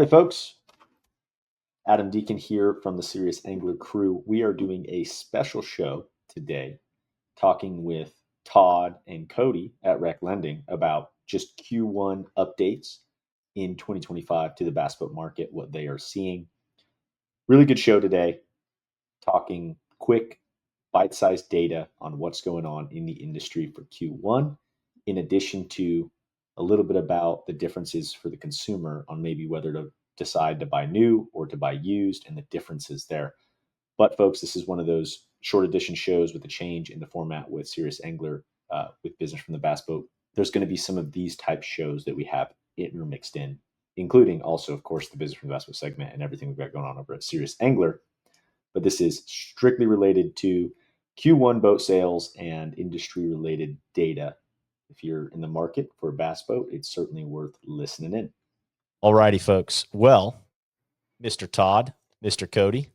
Hi, folks. Adam Deacon here from the Serious Angler crew. We are doing a special show today, talking with Todd and Cody at RecLending about just Q1 updates in 2025 to the bass boat market, what they are seeing. Really good show today, talking quick, bite-sized data on what's going on in the industry for Q1, in addition to a little bit about the differences for the consumer on maybe whether to decide to buy new or to buy used and the differences there. But folks, this is one of those short edition shows with a change in the format with Serious Angler, with Business from the Bass Boat. There's going to be some of these type shows that we have intermixed in, including also, of course, the Business from the Bass Boat segment and everything we've got going on over at Serious Angler. But this is strictly related to Q1 boat sales and industry related data. If you're in the market for a bass boat, it's certainly worth listening in. All righty, folks. Well, Mr. Todd, Mr. Cody,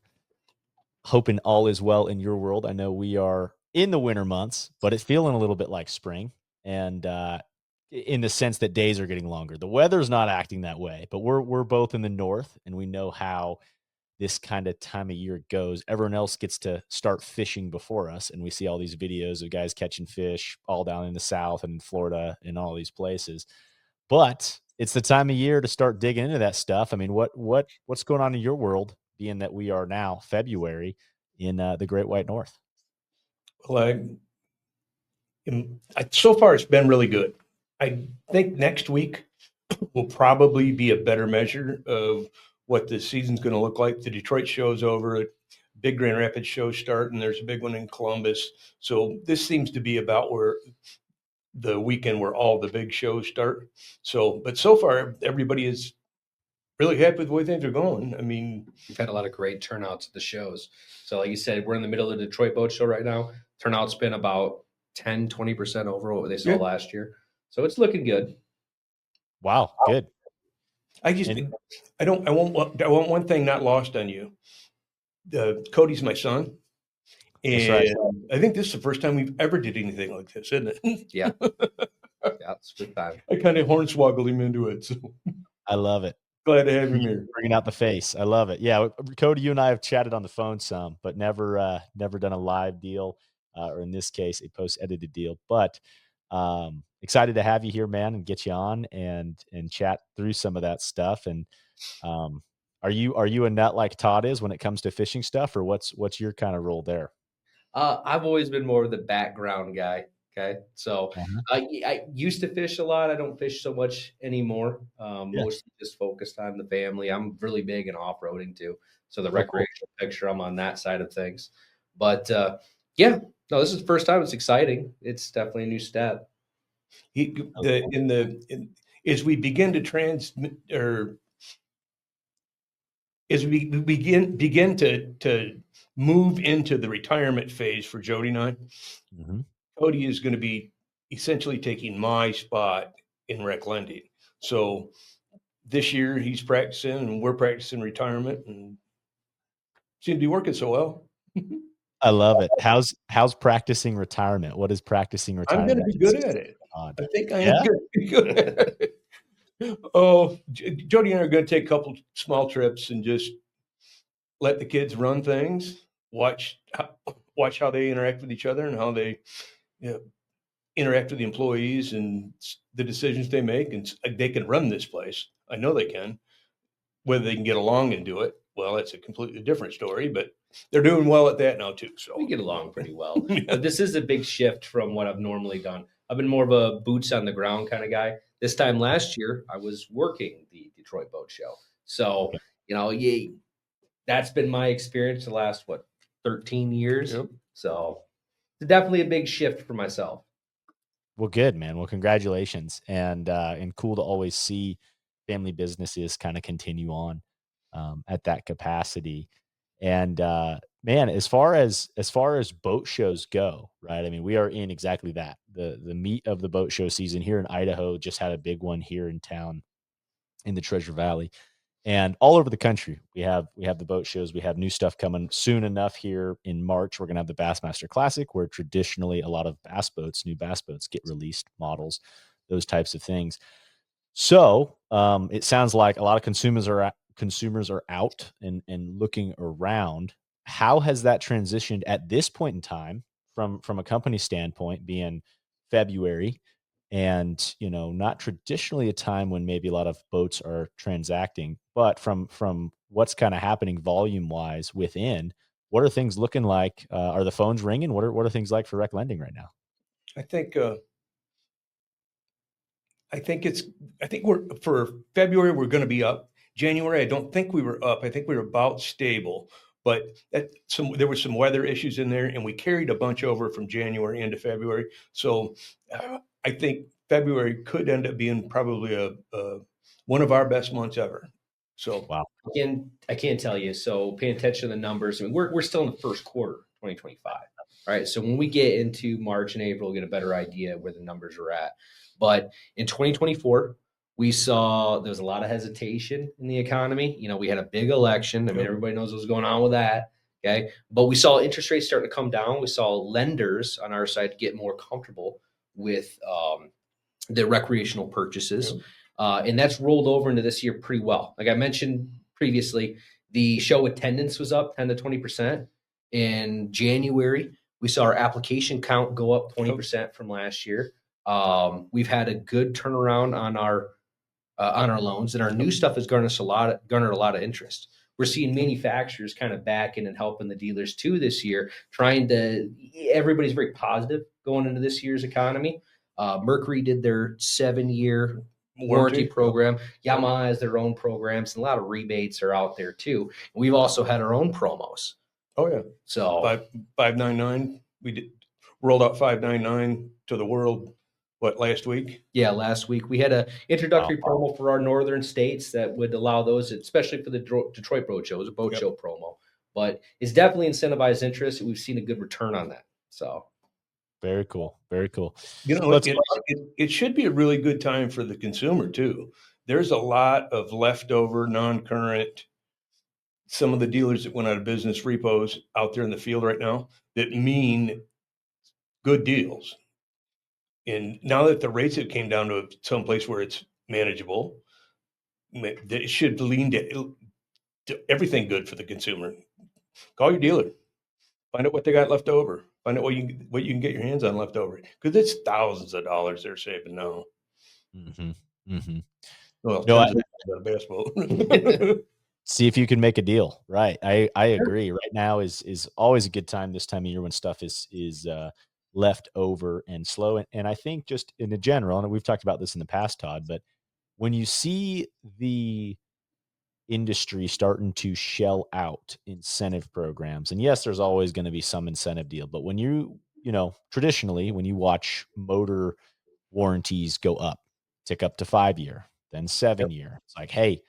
hoping all is well in your world. I know we are in the winter months, but it's feeling a little bit like spring. And in the sense that days are getting longer. The weather's not acting that way, but we're both in the north, and we know how this kind of time of year goes. Everyone else gets to start fishing before us, and we see all these videos of guys catching fish all down in the south and in Florida and all these places. But it's the time of year to start digging into that stuff. I mean, what's going on in your world, being that we are now February in the Great White North? Well, so far it's been really good. I think next week will probably be a better measure of what the season's going to look like. The Detroit show's over, big Grand Rapids shows start, and there's a big one in Columbus. So this seems to be about where the weekend where all the big shows start. So, but so far everybody is really happy with the way things are going. I mean, we've had a lot of great turnouts at the shows. So like you said, we're in the middle of the Detroit Boat Show right now. Turnout's been about 10-20% over what they saw last year. So it's looking good. Wow, good. I want one thing not lost on you. Cody's my son. And that's right. I think this is the first time we've ever did anything like this, isn't it? Yeah. Yeah, it's a good time. I kind of hornswoggled him into it. So I love it. Glad to have him here. Bringing out the face. I love it. Yeah, Cody, you and I have chatted on the phone some, but never done a live deal, or in this case, a post-edited deal. But excited to have you here, man, and get you on and chat through some of that stuff. And are you a nut like Todd is when it comes to fishing stuff, or what's your kind of role there? I've always been more of the background guy. Okay. So I used to fish a lot. I don't fish so much anymore. Mostly just focused on the family. I'm really big in off-roading too. So the recreational picture, I'm on that side of things. But this is the first time. It's exciting. It's definitely a new step. As we begin to transmit, or as we begin to move into the retirement phase for Jody and I, Cody is going to be essentially taking my spot in RecLending. So this year he's practicing and we're practicing retirement, and seems to be working so well. I love it. How's practicing retirement? What is practicing retirement? I'm going to be good at it. I think I am going to be good at it. Oh, Jody and I are going to take a couple small trips and just let the kids run things, watch how they interact with each other and how they interact with the employees and the decisions they make. And they can run this place. I know they can. Whether they can get along and do it, well, that's a completely different story, but they're doing well at that now too. So we get along pretty well. But this is a big shift from what I've normally done. I've been more of a boots on the ground kind of guy. This time last year, I was working the Detroit Boat Show. So, that's been my experience the last, 13 years. Yep. So it's definitely a big shift for myself. Well, good, man. Well, congratulations. And cool to always see family businesses kind of continue on at that capacity. And man, as far as boat shows go, right? I mean, we are in exactly that. The meat of the boat show season here in Idaho. Just had a big one here in town in the Treasure Valley. And all over the country, we have the boat shows. We have new stuff coming soon enough here in March. We're going to have the Bassmaster Classic, where traditionally a lot of new bass boats get released, models, those types of things. So it sounds like a lot of consumers are out and looking around. How has that transitioned at this point in time from a company standpoint, being February, and not traditionally a time when maybe a lot of boats are transacting, but from what's kind of happening volume wise within, what are things looking like? Are the phones ringing? What are things like for RecLending right now? I think I think it's I think we're for February, we're gonna be up. January, I don't think we were up. I think we were about stable, but there were some weather issues in there, and we carried a bunch over from January into February. So, I think February could end up being probably a one of our best months ever. So, Wow. I can't tell you. So paying attention to the numbers. I mean, we're still in the first quarter, 2025. All right. So when we get into March and April, we'll get a better idea where the numbers are at. But in 2024, we saw there was a lot of hesitation in the economy. We had a big election. I mean, everybody knows what's going on with that. Okay. But we saw interest rates starting to come down. We saw lenders on our side get more comfortable with the recreational purchases. And that's rolled over into this year pretty well. Like I mentioned previously, the show attendance was up 10 to 20%. In January, we saw our application count go up 20% from last year. We've had a good turnaround on our loans, and our new stuff has garnered a lot of interest. We're seeing manufacturers kind of backing and helping the dealers too this year, everybody's very positive going into this year's economy. Mercury did their 7-year warranty program. Yamaha has their own programs, and a lot of rebates are out there too. We've also had our own promos. oh yeah, So 599. We rolled out 599 to the world. What, last week? Yeah, last week we had an introductory promo for our northern states that would allow those, especially for the Detroit Boat Show. It was a boat show promo, but it's definitely incentivized interest. We've seen a good return on that. So very cool. Very cool. It should be a really good time for the consumer too. There's a lot of leftover, non-current, some of the dealers that went out of business repos out there in the field right now that mean good deals. And now that the rates have came down to some place where it's manageable, it should lean to everything good for the consumer. Call your dealer, find out what they got left over, find out what you can get your hands on left over, because it's thousands of dollars they're saving now. Mm-hmm. Mm-hmm. Well, tens of thousands on a bass boat. See if you can make a deal. Right. I agree. Right now is always a good time this time of year when stuff is left over and slow. And I think just in a general, and we've talked about this in the past, Todd, but when you see the industry starting to shell out incentive programs, and yes, there's always going to be some incentive deal, but when traditionally, when you watch motor warranties go up, tick up to 5-year, then 7-year. It's like, hey,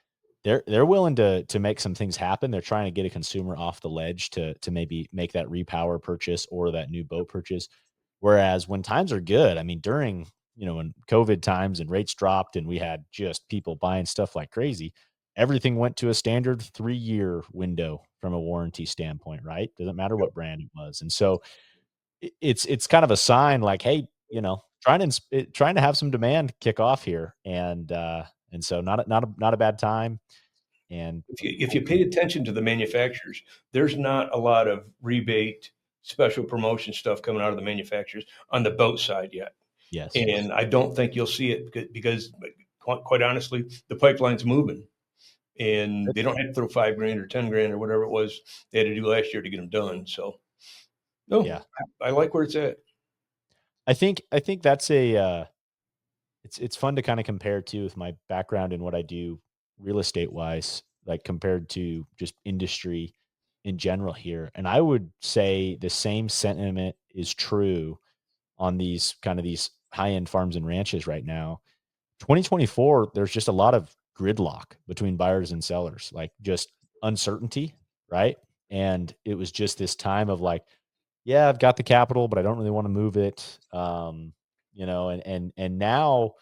they're willing to make some things happen. They're trying to get a consumer off the ledge to maybe make that repower purchase or that new boat purchase. Whereas when times are good, I mean, during when COVID times and rates dropped and we had just people buying stuff like crazy, everything went to a standard 3-year window from a warranty standpoint, right? Doesn't matter what brand it was. And so it's kind of a sign like, hey, trying to have some demand kick off here, and so not a bad time. And if you paid attention to the manufacturers, there's not a lot of rebate, special promotion stuff coming out of the manufacturers on the boat side yet. Yes, and I don't think you'll see it because quite honestly, the pipeline's moving, and they don't have to throw $5,000 or $10,000 or whatever it was they had to do last year to get them done. So, no, yeah, I like where it's at. I think that's it's fun to kind of compare to with my background and what I do real estate wise, like compared to just industry in general here. And I would say the same sentiment is true on these high end farms and ranches right now. 2024, there's just a lot of gridlock between buyers and sellers, like just uncertainty, right? And it was just this time of like, yeah, I've got the capital, but I don't really want to move it. And now,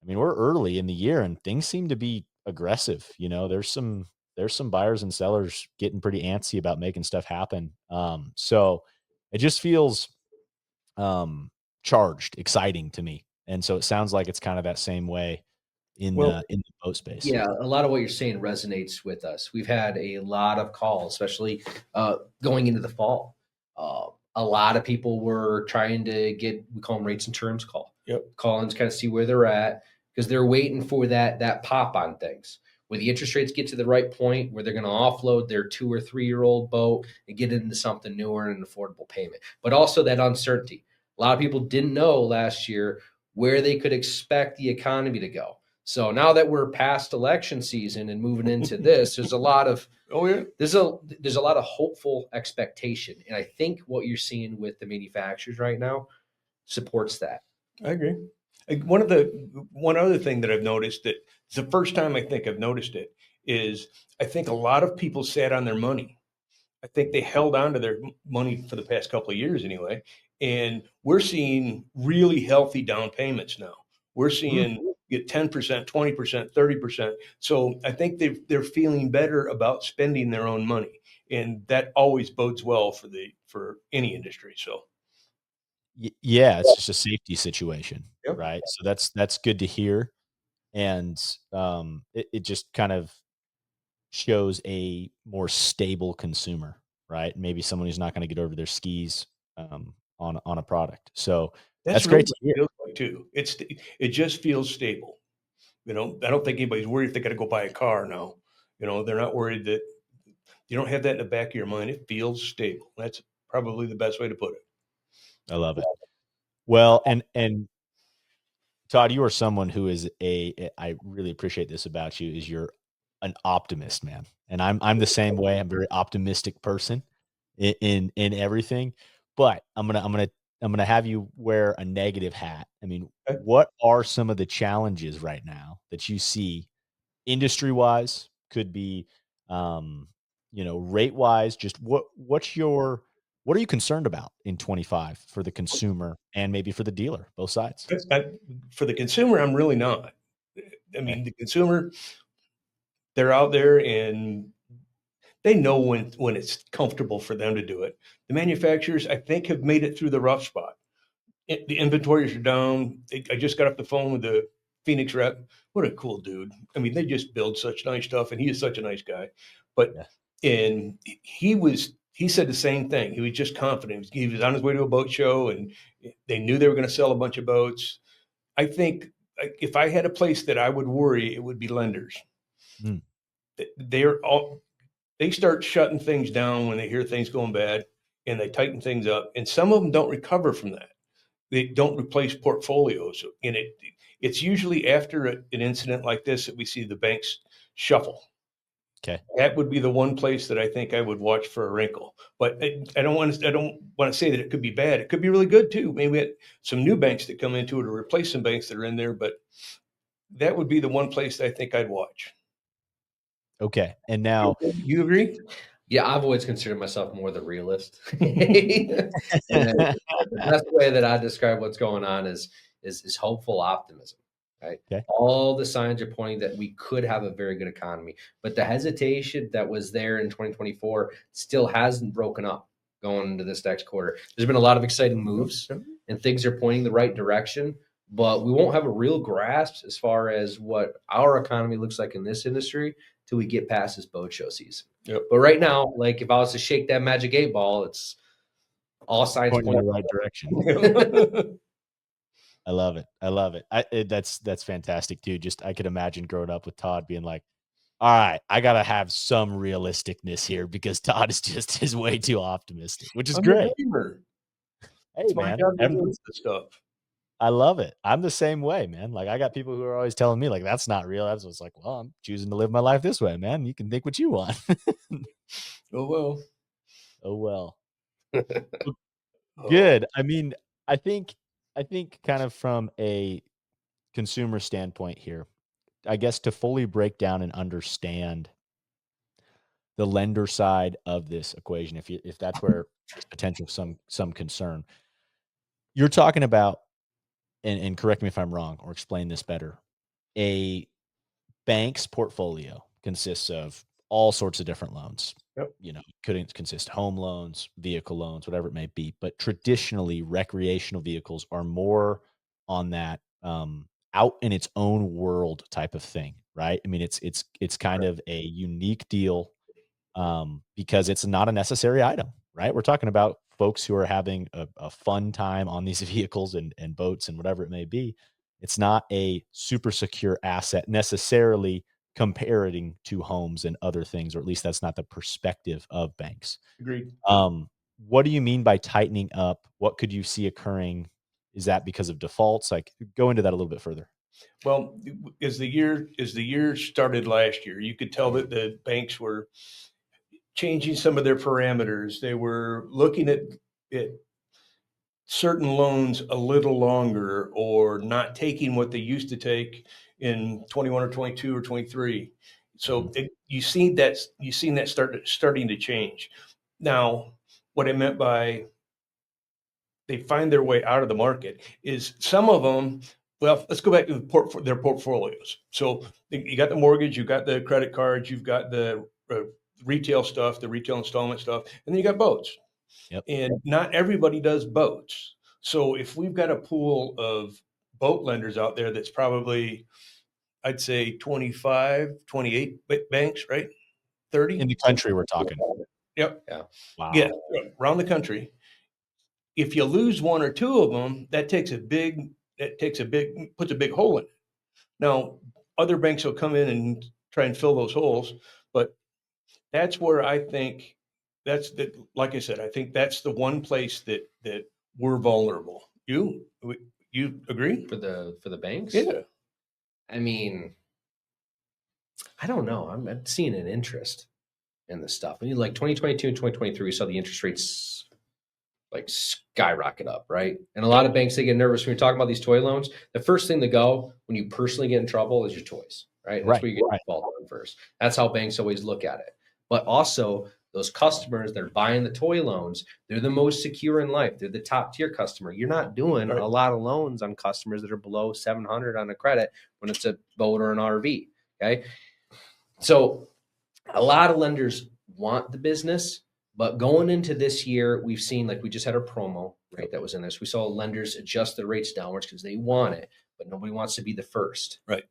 I mean, we're early in the year and things seem to be aggressive. There's some buyers and sellers getting pretty antsy about making stuff happen. So it just feels charged, exciting to me. And so it sounds like it's kind of that same way in the boat space. Yeah, a lot of what you're saying resonates with us. We've had a lot of calls, especially going into the fall. A lot of people were trying to get, we call them rates and terms call. Yep. Calling to kind of see where they're at because they're waiting for that pop on things. Where the interest rates get to the right point where they're going to offload their 2 or 3 year old boat and get into something newer and an affordable payment. But also that uncertainty. A lot of people didn't know last year where they could expect the economy to go. So now that we're past election season and moving into this, there's a lot of there's a lot of hopeful expectation, and I think what you're seeing with the manufacturers right now supports that. I agree. One other thing that I've noticed that it's the first time I think I've noticed it is I think a lot of people sat on their money. I think they held on to their money for the past couple of years anyway, and we're seeing really healthy down payments now. We're seeing get 10%, 20%, 30%. So I think they're feeling better about spending their own money, and that always bodes well for any industry. So Yeah, it's just a safety situation, Yep. right? So that's good to hear, and it just kind of shows a more stable consumer, right? Maybe someone who's not going to get over their skis on a product. So that's really great to what it hear. feels like too. It just feels stable. I don't think anybody's worried if they got to go buy a car now. They're not worried that you don't have that in the back of your mind. It feels stable. That's probably the best way to put it. I love it. Well, and Todd, you are someone who is I really appreciate this about you, is you're an optimist, man. And I'm the same way. I'm a very optimistic person in everything. But I'm gonna have you wear a negative hat. I mean, Okay. what are some of the challenges right now that you see industry wise? Could be rate wise, just what are you concerned about in 25 for the consumer and maybe for the dealer, both sides? For the consumer, I'm really not. I Okay. mean, the consumer, they're out there and they know when it's comfortable for them to do it. The manufacturers, I think, have made it through the rough spot. The inventories are down. I just got off the phone with the Phoenix rep. What a cool dude. I mean, they just build such nice stuff, and he is such a nice guy. But Yeah. and he said the same thing. He was just confident. He was on his way to a boat show, and they knew they were going to sell a bunch of boats. I think if I had a place that I would worry, it would be lenders. Mm. They start shutting things down when they hear things going bad, and they tighten things up. And some of them don't recover from that. They don't replace portfolios, and it's usually after an incident like this that we see the banks shuffle. Okay. That would be the one place that I think I would watch for a wrinkle. But I don't want to say that it could be bad. It could be really good too. Maybe we had some new banks that come into it or replace some banks that are in there. But that would be the one place that I think I'd watch. Okay. And now, You agree? Yeah, I've always considered myself more the realist. And the best way that I describe what's going on is hopeful optimism, right? okay. All the signs are pointing that we could have a very good economy, but the hesitation that was there in 2024 still hasn't broken up going into this next quarter. There's been a lot of exciting moves and things are pointing the right direction, but we won't have a real grasp as far as what our economy looks like in this industry till we get past this boat show season. Yep. But right now, like if I was to shake that magic 8 ball, it's all signs Pointing point in the right direction. I love it. I love it. That's fantastic too. Just I could imagine growing up with Todd being like, all right, I gotta have some realisticness here because Todd is way too optimistic, which is I'm great. a dreamer. Hey It's my man, job to everyone's influence this stuff. I love it. I'm the same way, man. Like I got people who are always telling me like that's not real. I was like, well, I'm choosing to live my life this way, man. You can think what you want. Oh well. Oh well. Oh. Good. I mean, I think kind of from a consumer standpoint here, I guess to fully break down and understand the lender side of this equation, if that's where there's potential some concern, you're talking about, and correct me if I'm wrong or explain this better. A bank's portfolio consists of all sorts of different loans. Yep. Could consist home loans, vehicle loans, whatever it may be. But traditionally, recreational vehicles are more on that out in its own world type of thing, right? I mean, it's kind of a unique deal because it's not a necessary item, right? We're talking about folks who are having a fun time on these vehicles and boats and whatever it may be. It's not a super secure asset necessarily comparing to homes and other things, or at least that's not the perspective of banks. Agreed. What do you mean by tightening up? What could you see occurring? Is that because of defaults? Like, go into that a little bit further. Well, as the year started last year, you could tell that the banks were changing some of their parameters. They were looking at certain loans a little longer, or not taking what they used to take in 21 or 22 or 23. So you've seen that starting to change. Now, what I meant by they find their way out of the market is some of them. Well, let's go back to their portfolios. So you got the mortgage, you got the credit cards, you've got the retail stuff, the retail installment stuff, and then you got boats. Yep. And not everybody does boats. So if we've got a pool of boat lenders out there that's probably, I'd say 25, 28 banks, right? 30? In the country, we're talking. Yep. Yeah. Wow. Yeah, around the country. If you lose one or two of them, puts a big hole in it. Now, other banks will come in and try and fill those holes, but that's where I think like I said, I think that's the one place that we're vulnerable. You agree? For the banks? Yeah. I mean, I don't know. I'm seeing an interest in this stuff. I mean, like 2022 and 2023, we saw the interest rates like skyrocket up, right? And a lot of banks, they get nervous when you're talking about these toy loans. The first thing to go when you personally get in trouble is your toys, right? That's where you get default on first. That's how banks always look at it. But also, those customers that are buying the toy loans, they're the most secure in life. They're the top tier customer. You're not doing a lot of loans on customers that are below 700 on a credit when it's a boat or an RV. Okay. So a lot of lenders want the business, but going into this year, we've seen, like, we just had a promo, right? That was in this. We saw lenders adjust the rates downwards because they want it, but nobody wants to be the first. Right.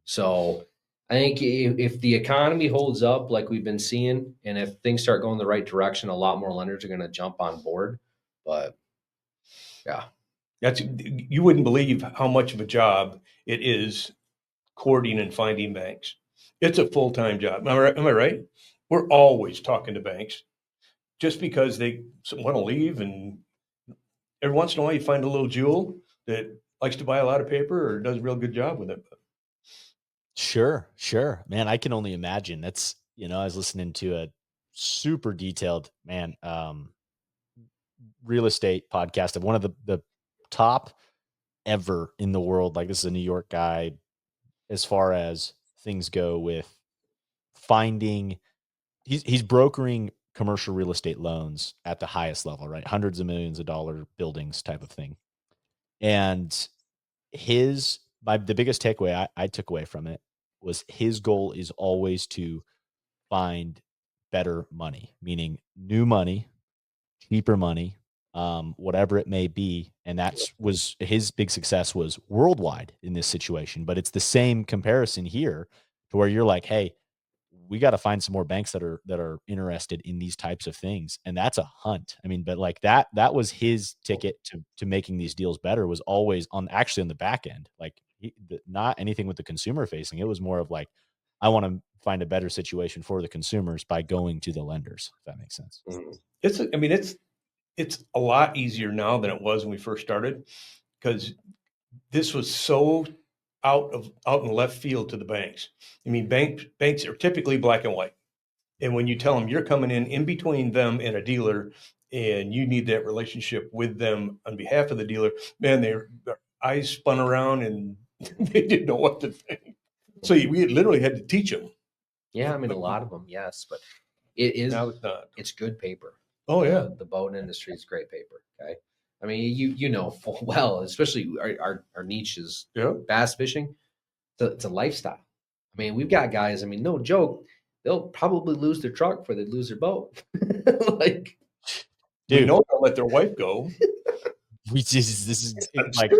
So I think if the economy holds up like we've been seeing, and if things start going the right direction, a lot more lenders are going to jump on board. But yeah, you wouldn't believe how much of a job it is courting and finding banks. It's a full-time job. Am I right? We're always talking to banks just because they want to leave, and every once in a while you find a little jewel that likes to buy a lot of paper or does a real good job with it. Sure. Man, I can only imagine. That's, I was listening to a super detailed, real estate podcast of one of the top ever in the world. Like, this is a New York guy as far as things go with finding, he's brokering commercial real estate loans at the highest level, right? Hundreds of millions of dollar buildings type of thing. And the biggest takeaway I took away from it was his goal is always to find better money, meaning new money, cheaper money, whatever it may be. And was his big success was worldwide in this situation. But it's the same comparison here to where you're like, hey, we got to find some more banks that are interested in these types of things. And that's a hunt. I mean, but like that was his ticket to making these deals better, was always on the back end. Like, not anything with the consumer facing. It was more of like, I want to find a better situation for the consumers by going to the lenders, if that makes sense. It's a lot easier now than it was when we first started, because this was so out in left field to the banks. I mean, banks are typically black and white. And when you tell them you're coming in between them and a dealer, and you need that relationship with them on behalf of the dealer, man, their eyes spun around and they didn't know what to think. So we literally had to teach them. Yeah, I mean, a lot of them, yes, but it is. Now it's not. It's good paper. Oh yeah, the boat industry is great paper. Okay, I mean, you know full well, especially our niche is bass fishing. It's a lifestyle. I mean, we've got guys. I mean, no joke, they'll probably lose their truck before they lose their boat. Like, dude, they'll let their wife go. This is like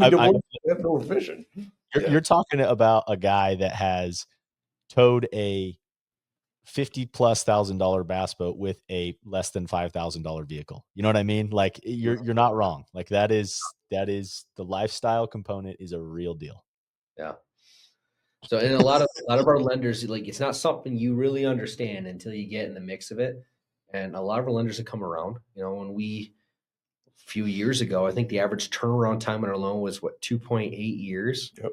I mean, we're fishing. You're talking about a guy that has towed a $50,000+ bass boat with a less than $5,000 vehicle. You know what I mean? Like you're not wrong. Like that is the lifestyle component is a real deal. Yeah. So, and a lot of our lenders, like, it's not something you really understand until you get in the mix of it. And a lot of our lenders have come around. When a few years ago, I think the average turnaround time on our loan was 2.8 years. Yep.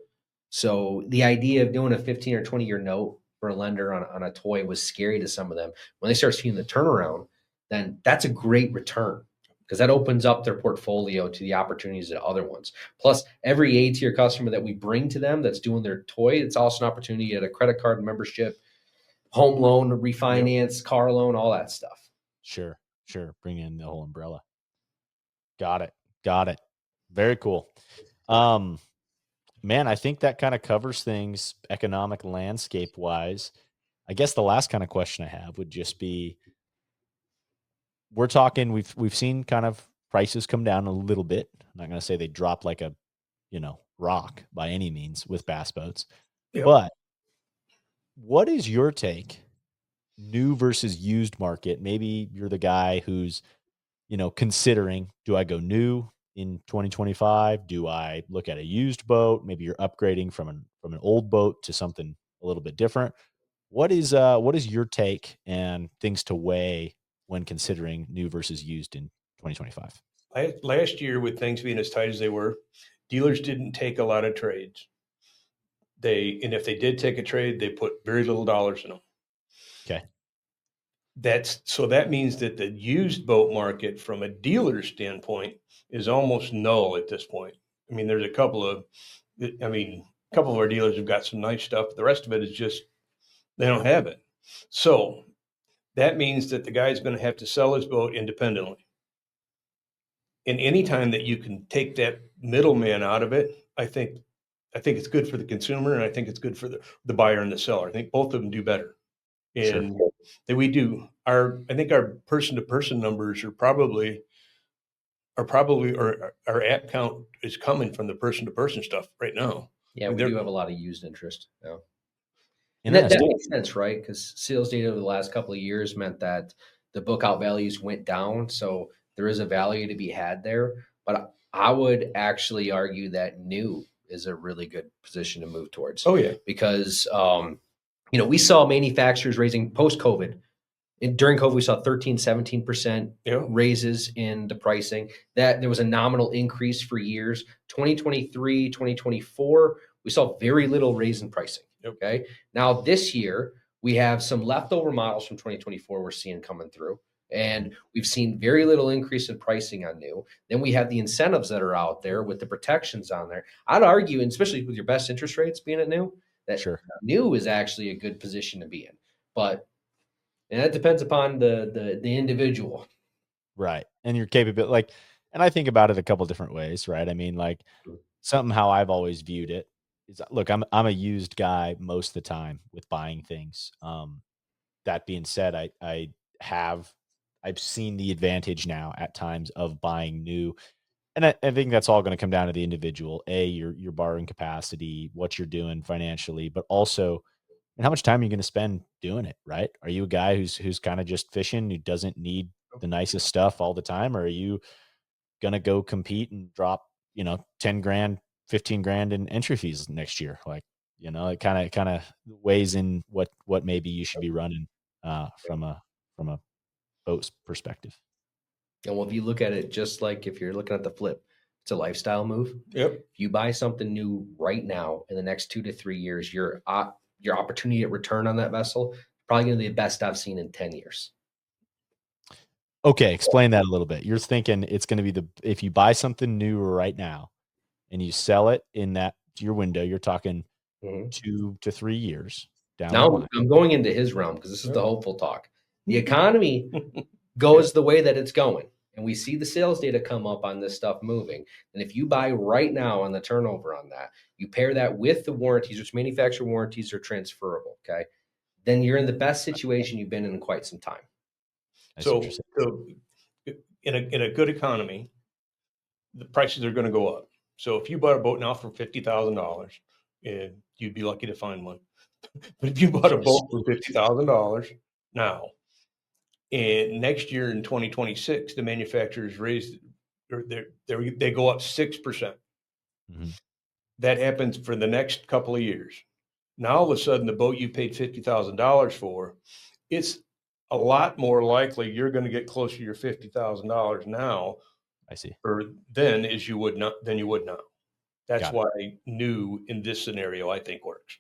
So the idea of doing a 15 or 20-year note for a lender on a toy was scary to some of them. When they start seeing the turnaround, then that's a great return, because that opens up their portfolio to the opportunities that other ones. Plus, every A-tier customer that we bring to them that's doing their toy, it's also an opportunity at a credit card membership, home loan, refinance, car loan, all that stuff. Sure. Bring in the whole umbrella. Got it. Very cool. Man, I think that kind of covers things economic landscape wise. I guess the last kind of question I have would just be, we're talking, we've seen kind of prices come down a little bit. I'm not going to say they dropped like a, rock by any means with bass boats. Yep. But what is your take, new versus used market? Maybe you're the guy who's, considering, do I go new in 2025? Do I look at a used boat? Maybe you're upgrading from an old boat to something a little bit different. What is your take and things to weigh when considering new versus used in 2025? Last year, with things being as tight as they were, dealers didn't take a lot of trades. And if they did take a trade, they put very little dollars in them. Okay. That means that the used boat market from a dealer standpoint is almost null at this point. I mean, there's a couple of our dealers have got some nice stuff. The rest of it is just, they don't have it. So that means that the guy's going to have to sell his boat independently. And anytime that you can take that middleman out of it, I think it's good for the consumer, and I think it's good for the buyer and the seller. I think both of them do better. And that we do. I think our person-to-person numbers are probably or our app count is coming from the person-to-person stuff right now. Yeah, we do have a lot of used interest. Yeah. And that makes sense, right? Because sales data over the last couple of years meant that the book out values went down. So there is a value to be had there. But I would actually argue that new is a really good position to move towards. Oh, yeah. Because, we saw manufacturers raising post-COVID. And during COVID, we saw 13, 17% raises in the pricing. That there was a nominal increase for years. 2023, 2024, we saw very little raise in pricing. Okay. Now this year, we have some leftover models from 2024 we're seeing coming through. And we've seen very little increase in pricing on new. Then we have the incentives that are out there with the protections on there. I'd argue, and especially with your best interest rates being at new, that new is actually a good position to be in. But and that depends upon the individual. Right. And your capability, and I think about it a couple different ways, right? I mean, something how I've always viewed it is, look, I'm a used guy most of the time with buying things. That being said, I've seen the advantage now at times of buying new. And I think that's all going to come down to the individual, your borrowing capacity, what you're doing financially, but also, and how much time are you going to spend doing it, right? Are you a guy who's kind of just fishing, who doesn't need the nicest stuff all the time? Or are you going to go compete and drop, 10 grand, 15 grand in entry fees next year? It kind of weighs in what maybe you should be running from a boat's perspective. And well, if you look at it, just like if you're looking at the flip, it's a lifestyle move. Yep. If you buy something new right now, in the next 2 to 3 years, your opportunity at return on that vessel probably going to be the best I've seen in 10 years. Okay, explain that a little bit. You're thinking it's going to be if you buy something new right now and you sell it in your window, you're talking 2 to 3 years down the line. I'm going into his realm because this is the hopeful talk. The economy goes the way that it's going, and we see the sales data come up on this stuff moving. And if you buy right now on the turnover on that, you pair that with the warranties, which manufacturer warranties are transferable, okay? Then you're in the best situation you've been in quite some time. So in a good economy, the prices are going to go up. So if you bought a boat now for $50,000, and you'd be lucky to find one. But if you bought a boat for $50,000 now, and next year in 2026, the manufacturers raised, or they go up 6%. Mm-hmm. That happens for the next couple of years. Now, all of a sudden, the boat you paid $50,000 for, it's a lot more likely you're going to get closer to your $50,000 now. I see. Or then as you would not, than you would now. That's Got it. why new in this scenario, I think, works.